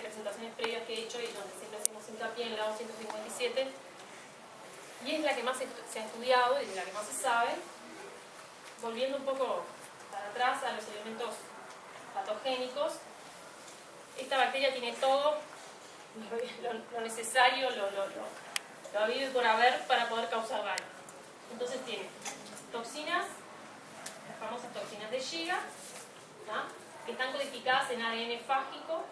presentaciones previas que he hecho y donde siempre hacemos hincapié en la 257, y es la que más se ha estudiado y de la que más se sabe. Volviendo un poco para atrás a los elementos patogénicos, esta bacteria tiene todo lo necesario, lo habido y por haber para poder causar daño. Entonces tiene toxinas, las famosas toxinas de Shiga, ¿no?, que están codificadas en ADN fágico.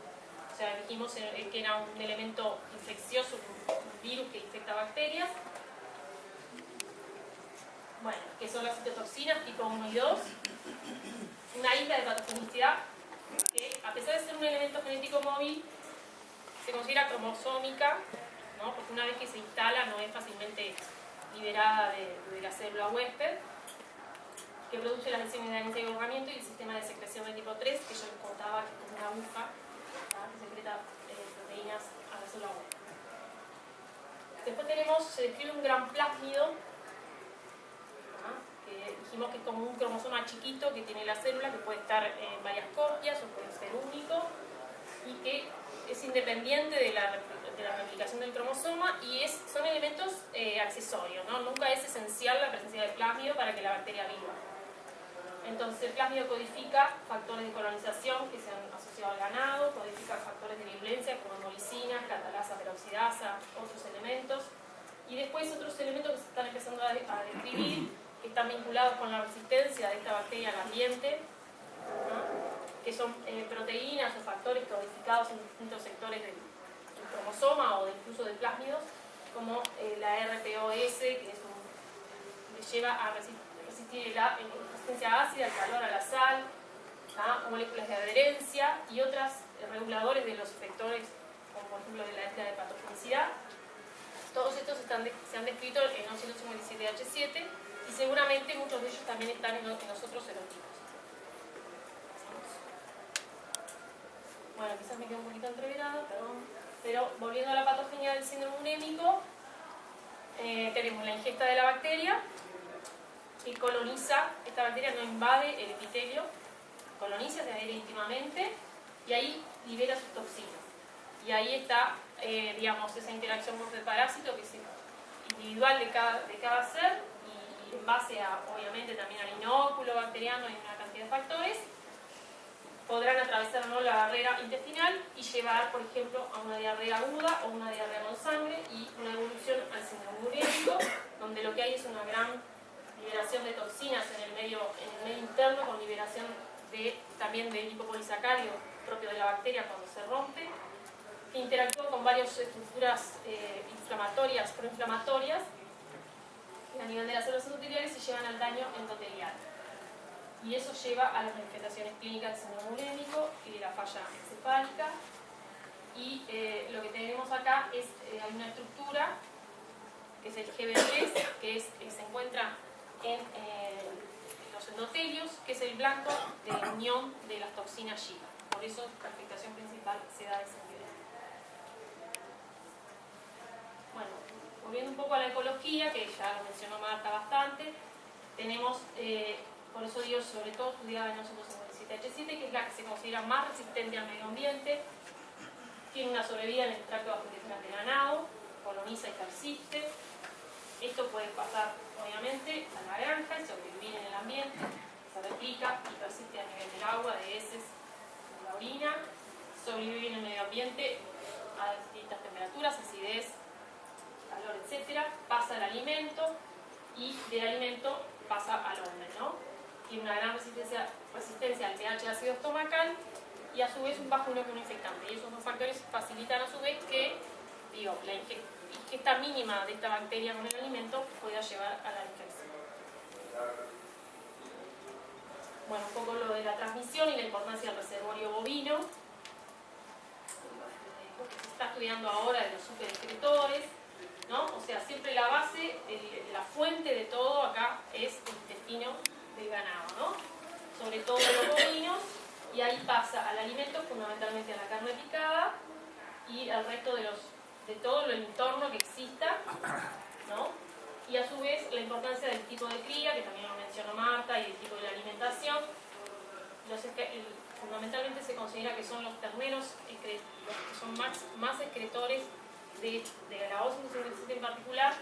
O sea, dijimos que era un elemento infeccioso, un virus que infecta bacterias. Bueno, que son las citotoxinas tipo 1 y 2. Una isla de patogenicidad que, a pesar de ser un elemento genético móvil, se considera cromosómica, ¿no?, porque una vez que se instala no es fácilmente liberada de la célula huésped, que produce las lesiones de adherencia y borramiento, y el sistema de secreción de tipo 3, que yo les contaba que es como una aguja, ¿no?, que secreta proteínas a la célula huésped. Después se describe un gran plásmido, ¿no?, que dijimos que es como un cromosoma chiquito que tiene la célula, que puede estar en varias copias o puede ser único, y que es independiente de la replicación del cromosoma, y son elementos accesorios, ¿no? Nunca es esencial la presencia del plásmido para que la bacteria viva. Entonces el plásmido codifica factores de colonización que se han asociado al ganado, codifica factores de virulencia como hemolicinas, catalasa, peroxidasa, otros elementos, y después otros elementos que se están empezando a describir, que están vinculados con la resistencia de esta bacteria al ambiente, ¿no?, que son proteínas o factores codificados en distintos sectores del cromosoma o incluso de plásmidos, como la RPOS, que lleva a resistir la resistencia ácida, el calor, a la sal, moléculas de adherencia y otros reguladores de los efectores, como por ejemplo de la isla de patogenicidad. Todos estos se han descrito en 257H7 y seguramente muchos de ellos también están en los otros serotipos. Bueno, quizás me quedo un poquito entreverada, perdón. Pero volviendo a la patogenia del síndrome urémico, tenemos la ingesta de la bacteria, que coloniza. Esta bacteria no invade el epitelio, coloniza, se adhiere íntimamente y ahí libera sus toxinas. Y ahí está, digamos, esa interacción morfo-parásito que es individual de cada ser y en base a, obviamente, también al inóculo bacteriano y una cantidad de factores, podrán atravesar, ¿no?, la barrera intestinal y llevar, por ejemplo, a una diarrea aguda o una diarrea con sangre y una evolución al síndrome urémico, donde lo que hay es una gran liberación de toxinas en el medio interno, con liberación también de lipopolisacárido propio de la bacteria cuando se rompe, que interactúa con varias estructuras inflamatorias, proinflamatorias, que a nivel de las células endoteliales se llevan al daño endotelial. Y eso lleva a las manifestaciones clínicas del síndrome urémico y de la falla encefálica. Y lo que tenemos acá es hay una estructura que es el GB3, que se encuentra en los endotelios, que es el blanco de unión de las toxinas Shiga. Por eso la afectación principal se da de ese nivel. Bueno, volviendo un poco a la ecología, que ya lo mencionó Marta bastante, tenemos, por eso digo, sobre todo estudiada en 257H7, que es la que se considera más resistente al medio ambiente, tiene una sobrevida en el tracto gastrointestinal del ganado, coloniza y persiste. Esto puede pasar, obviamente, a la granja y sobrevivir en el ambiente, se replica y persiste a nivel del agua, de heces, de la orina, sobrevive en el medio ambiente a distintas temperaturas, acidez, calor, etc. Pasa al alimento y del alimento pasa al hombre, ¿no? Tiene una gran resistencia al pH ácido estomacal y a su vez un bajo núcleo infectante. Y esos dos factores facilitan a su vez que, la ingesta mínima de esta bacteria con el alimento pueda llevar a la infección. Bueno, un poco lo de la transmisión y la importancia del reservorio bovino, que se está estudiando ahora de los superexcretores, ¿no? O sea, siempre la base, la fuente de todo acá es el intestino del ganado, ¿no? Sobre todo los bovinos, y ahí pasa al alimento, fundamentalmente a la carne picada y al resto de todo el entorno que exista, ¿no? Y a su vez la importancia del tipo de cría, que también lo mencionó Marta, y el tipo de la alimentación. fundamentalmente se considera que son los terneros los que son más excretores de la O157 en particular,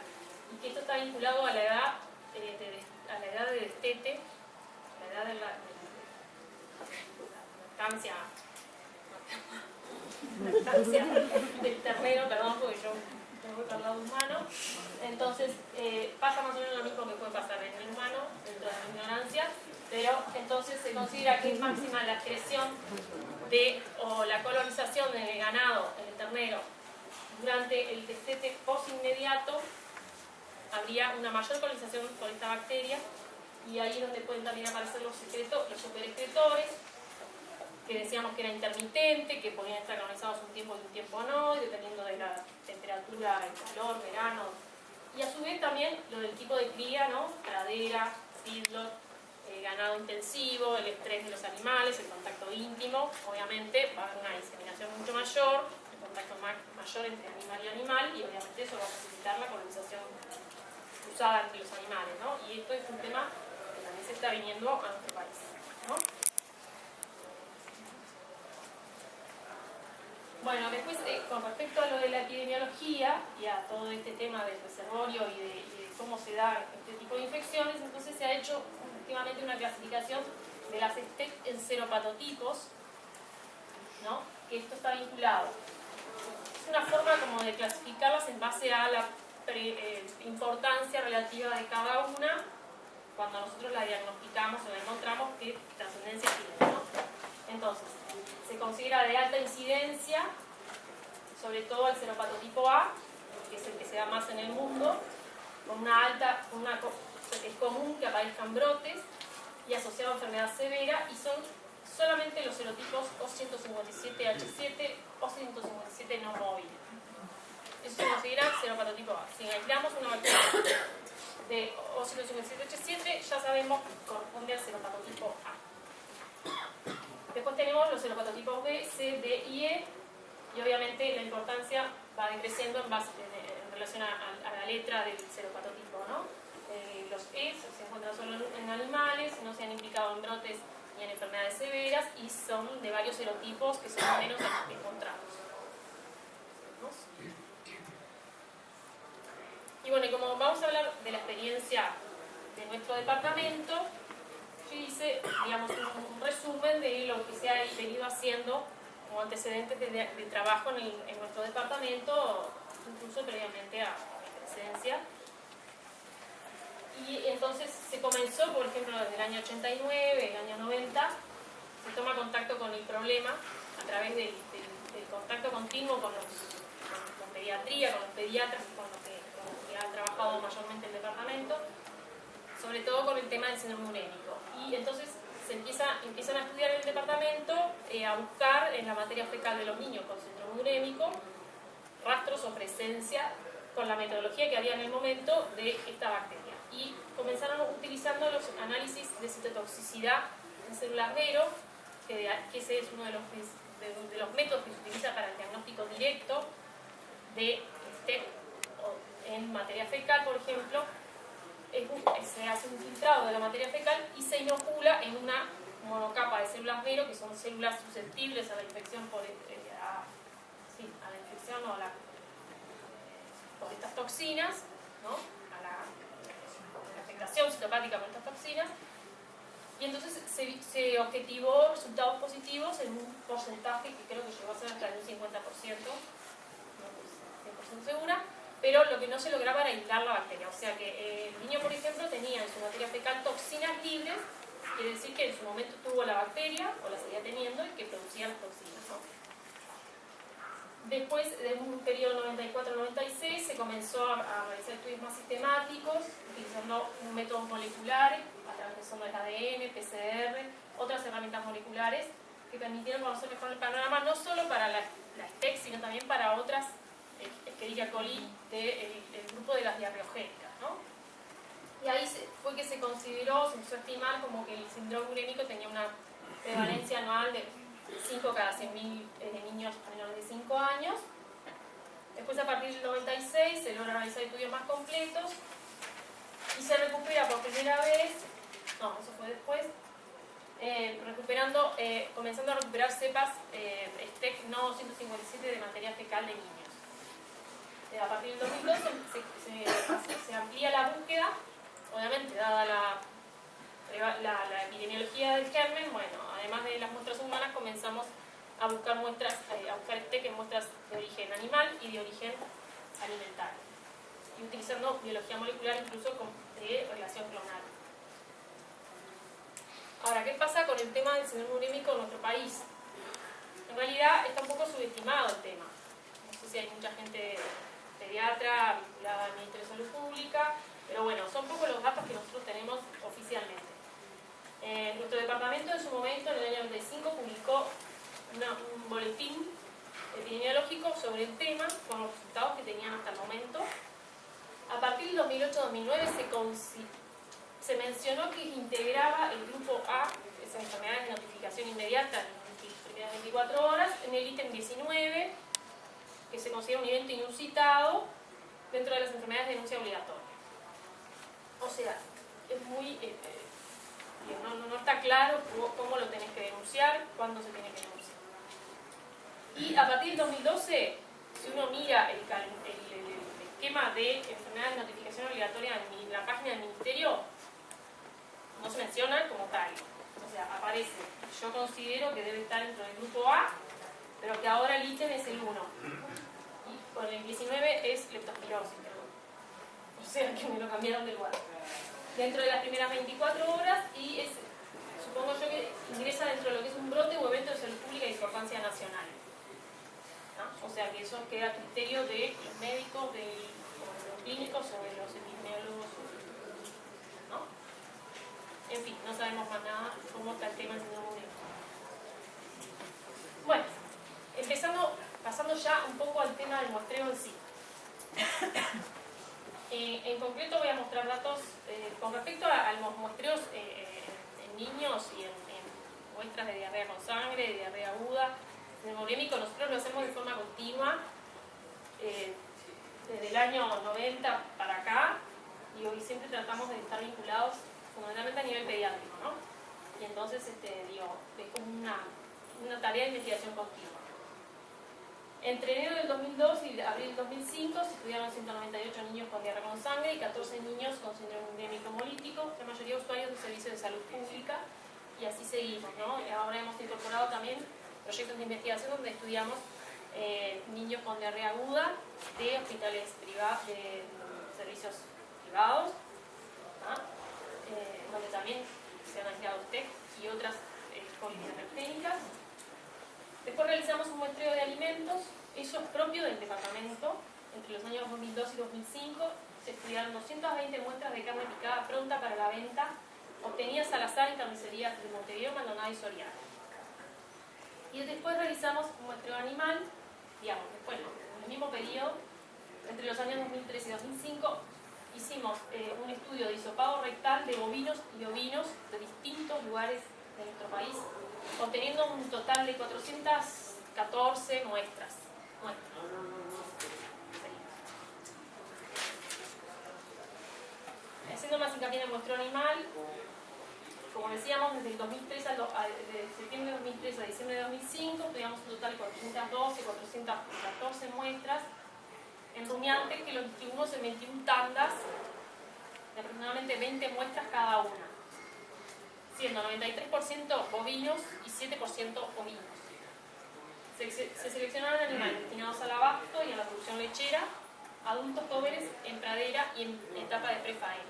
y que esto está vinculado a la edad de destete, a la edad de la lactancia del ternero, perdón, porque yo me voy para el lado humano. Entonces pasa más o menos lo mismo que puede pasar en el humano, dentro de la ignorancia, pero entonces se considera que es máxima la excreción o la colonización del ganado, en el ternero, durante el destete post-inmediato. Habría una mayor colonización por esta bacteria, y ahí es donde pueden también aparecer los superexcretores, que decíamos que era intermitente, que podían estar colonizados un tiempo y un tiempo no, dependiendo de la temperatura, el calor, verano. Y a su vez también lo del tipo de cría, ¿no? Pradera, feedlot, ganado intensivo, el estrés de los animales, el contacto íntimo. Obviamente va a haber una diseminación mucho mayor, el contacto mayor entre animal y animal, y obviamente eso va a facilitar la colonización cruzada entre los animales, ¿no? Y esto es un tema que también se está viniendo a nuestro país, ¿no? Bueno, después con respecto a lo de la epidemiología y a todo este tema del reservorio y de cómo se da este tipo de infecciones, entonces se ha hecho últimamente una clasificación de las STEC en seropatotipos, ¿no? Que esto está vinculado. Es una forma como de clasificarlas en base a la importancia relativa de cada una cuando nosotros la diagnosticamos o la encontramos, qué trascendencia tiene, ¿no? Entonces, se considera de alta incidencia, sobre todo el seropatotipo A, que es el que se da más en el mundo, es común que aparezcan brotes y asociado a enfermedad severa, y son solamente los serotipos O157H7, O157 no móvil. Eso se considera seropatotipo A. Si aislamos una bacteria de O157H7, ya sabemos que corresponde al seropatotipo A. Después tenemos los seropatotipos B, C, D y E, y obviamente la importancia va decreciendo en relación a la letra del seropatotipo, ¿no? Los E se encuentran solo en animales, no se han implicado en brotes ni en enfermedades severas, y son de varios serotipos que son menos encontrados. Y bueno, y como vamos a hablar de la experiencia de nuestro departamento, yo hice, digamos, un resumen de lo que se ha venido haciendo como antecedentes de trabajo en nuestro departamento, incluso previamente a mi presencia. Y entonces se comenzó, por ejemplo, desde el año 89, el año 90, se toma contacto con el problema a través del contacto continuo con pediatría, con los pediatras y con los que ha trabajado mayormente el departamento, sobre todo con el tema del síndrome urémico. Y entonces se empiezan a estudiar en el departamento, a buscar en la materia fecal de los niños con síndrome urémico rastros o presencia con la metodología que había en el momento de esta bacteria. Y comenzaron utilizando los análisis de citotoxicidad en células Vero, que ese es uno de los métodos que se utiliza para el diagnóstico directo de STEC en materia fecal, por ejemplo. Se hace un filtrado de la materia fecal y se inocula en una monocapa de células Vero, que son células susceptibles a la infección por estas toxinas, ¿no? A la afectación citopática por estas toxinas. Y entonces se objetivó resultados positivos en un porcentaje que creo que llegó a ser hasta el 50%, no estoy 100% segura, pero lo que no se lograba era aislar la bacteria. O sea que el niño, por ejemplo, tenía en su materia fecal toxinas libres, quiere decir que en su momento tuvo la bacteria, o la seguía teniendo, y que producía las toxinas, ¿no? Después de un periodo 94-96 se comenzó a realizar estudios más sistemáticos, utilizando métodos moleculares, a través de sondas de ADN, PCR, otras herramientas moleculares, que permitieron conocer mejor el panorama, no solo para la STEC, sino también para otras Escherichia coli del grupo de las diarreogénicas, ¿no? Y ahí fue que se consideró, se empezó a estimar como que el síndrome urémico tenía una prevalencia anual de 5 cada 100.000 niños menores de 5 años. Después, a partir del 96, se logran realizar estudios más completos y se recupera por primera vez, no, eso fue después, comenzando a recuperar cepas STEC no 157 de materia fecal de niños. A partir del 2012 se amplía la búsqueda, obviamente, dada la epidemiología del germen. Bueno, además de las muestras humanas, comenzamos a buscar muestras, a buscar STEC en muestras de origen animal y de origen alimentario, y utilizando biología molecular incluso de relación clonal. Ahora, ¿qué pasa con el tema del síndrome urémico en nuestro país? En realidad está un poco subestimado el tema. No sé si hay mucha gente pediatra vinculada al Ministerio de Salud Pública, pero bueno, son pocos los datos que nosotros tenemos oficialmente. Nuestro departamento en su momento, en el año 95, publicó un boletín epidemiológico sobre el tema, con los resultados que tenían hasta el momento. A partir del 2008-2009 se mencionó que integraba el grupo A, esas enfermedades de notificación inmediata en las primeras 24 horas, en el ítem 19, que se considera un evento inusitado dentro de las enfermedades de denuncia obligatoria. O sea, es muy... no está claro cómo lo tenés que denunciar, cuándo se tiene que denunciar. Y a partir del 2012, si uno mira el esquema de enfermedades de notificación obligatoria en la página del Ministerio, no se menciona como tal. O sea, aparece, yo considero que debe estar dentro del grupo A, pero que ahora el ítem es el 1. Y con el 19 es leptospirosis. O sea, que me lo cambiaron de lugar. Dentro de las primeras 24 horas, y supongo yo que ingresa dentro de lo que es un brote o evento de salud pública de importancia nacional. ¿No? O sea, que eso queda a criterio de los médicos, de los clínicos o de los epidemiólogos. ¿No? En fin, no sabemos más nada cómo está el tema del síndrome urémico. Bueno, pasando ya un poco al tema del muestreo en sí. En concreto voy a mostrar datos con respecto a los muestreos en niños y en muestras de diarrea con sangre, de diarrea aguda, síndrome urémico. Nosotros lo hacemos de forma continua desde el año 90 para acá, y hoy siempre tratamos de estar vinculados fundamentalmente a nivel pediátrico, ¿no? Y entonces es como una tarea de investigación continua. Entre enero del 2002 y abril del 2005 se estudiaron 198 niños con diarrea con sangre y 14 niños con síndrome urémico hemolítico, la mayoría usuarios de servicios de salud pública, y así seguimos, ¿no? Ahora hemos incorporado también proyectos de investigación donde estudiamos niños con diarrea aguda de hospitales privados, de servicios privados, ¿no? Donde también se han aislado STEC y otras colinas energénicas. Después realizamos un muestreo de alimentos, eso es propio del departamento. Entre los años 2002 y 2005 se estudiaron 220 muestras de carne picada pronta para la venta, obtenidas al azar en carnicerías de Montevideo, Maldonado y Soriano. Y después realizamos un muestreo animal, después en el mismo periodo, entre los años 2003 y 2005, hicimos un estudio de hisopado rectal de bovinos y ovinos de distintos lugares de nuestro país, obteniendo un total de 414 muestras. Haciendo más hincapié en el muestreo animal, como decíamos, desde el 2003 de septiembre de 2003 a diciembre de 2005, estudiamos un total de 412, 414 muestras en rumiantes, que los distribuimos en 21 tandas de aproximadamente 20 muestras cada una, siendo 93% bovinos y 7% ovinos. Se seleccionaron animales destinados al abasto y a la producción lechera, adultos jóvenes en pradera y en etapa de prefaena.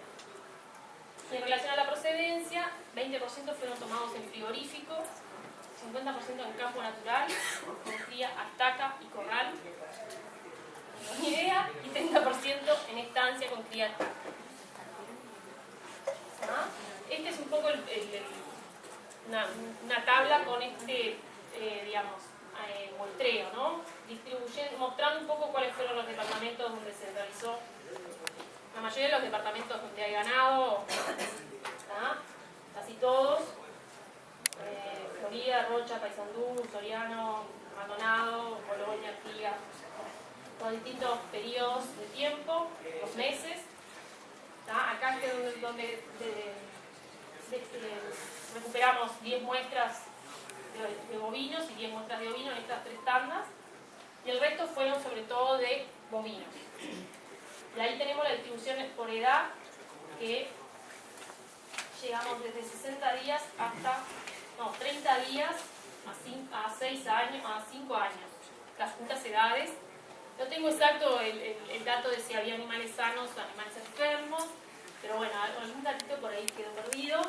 Y en relación a la procedencia, 20% fueron tomados en frigorífico, 50% en campo natural, con cría astaca y corral, con idea, y 30% en estancia con cría astaca. Este es un poco una tabla con muestreo, ¿no? Mostrando un poco cuáles fueron los departamentos donde se realizó. La mayoría de los departamentos donde hay ganado, casi todos, Florida, Rocha, Paysandú, Soriano, Maldonado, Bolonia, Artigas, con distintos periodos de tiempo, los meses. Acá es donde recuperamos 10 muestras de bovinos y 10 muestras de ovino en estas 3 tandas, y el resto fueron sobre todo de bovinos. Y ahí tenemos la distribución por edad, que llegamos desde 60 días hasta 30 días a 6 años, a 5 años, las juntas edades. No tengo exacto el dato de si había animales sanos o animales enfermos, pero bueno, algún datito por ahí quedó perdido,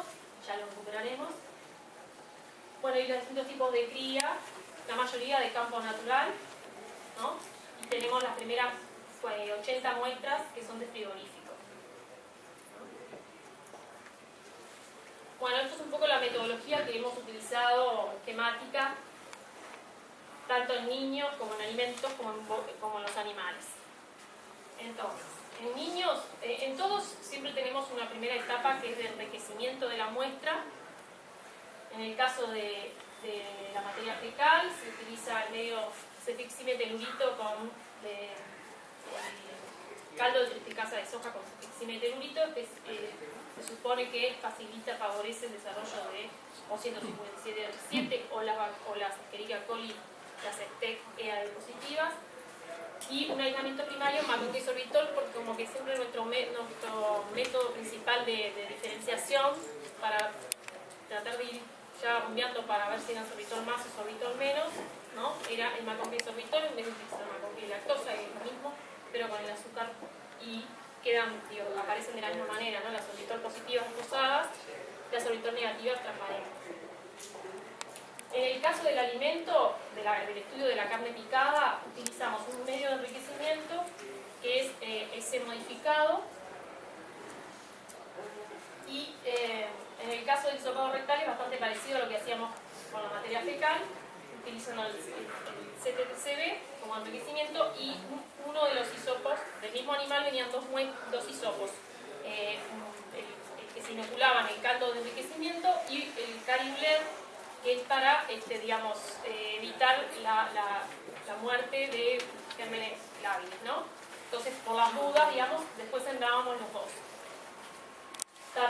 ya lo recuperaremos. Bueno, y los distintos tipos de cría, la mayoría de campo natural, ¿no? Y tenemos las primeras 80 muestras que son de frigorífico. Bueno, esto es un poco la metodología que hemos utilizado temática, tanto en niños como en alimentos, como en los animales. Entonces, en niños, en todos siempre tenemos una primera etapa que es de enriquecimiento de la muestra. En el caso de la materia fecal, se utiliza el medio cefixime-telurito con caldo de caza de soja con cefixime-telurito, que se supone que facilita, favorece el desarrollo de O157-7 o las Escherichia coli, las STEC positivas, y un aislamiento primario macón y sorbitol, porque como que siempre nuestro método principal de diferenciación para tratar de ir ya cambiando para ver si era sorbitol más o sorbitol menos, ¿no? Era el macón y sorbitol en vez de utilizar macón y lactosa, es lo mismo, pero con el azúcar, y quedan, aparecen de la misma manera, ¿no? Las sorbitol positivas rosadas, las sorbitol negativas transparentes. En el caso del alimento, del estudio de la carne picada, utilizamos un medio de enriquecimiento que es ese modificado, y en el caso del hisopado rectal es bastante parecido a lo que hacíamos con la materia fecal. Utilizan el CTCB como enriquecimiento, y uno de los hisopos del mismo animal venían dos hisopos, el que se inoculaban el caldo de enriquecimiento y el Caribler, que es para evitar la muerte de gérmenes lábiles, ¿no? Entonces, por las dudas, después sembrábamos los dos.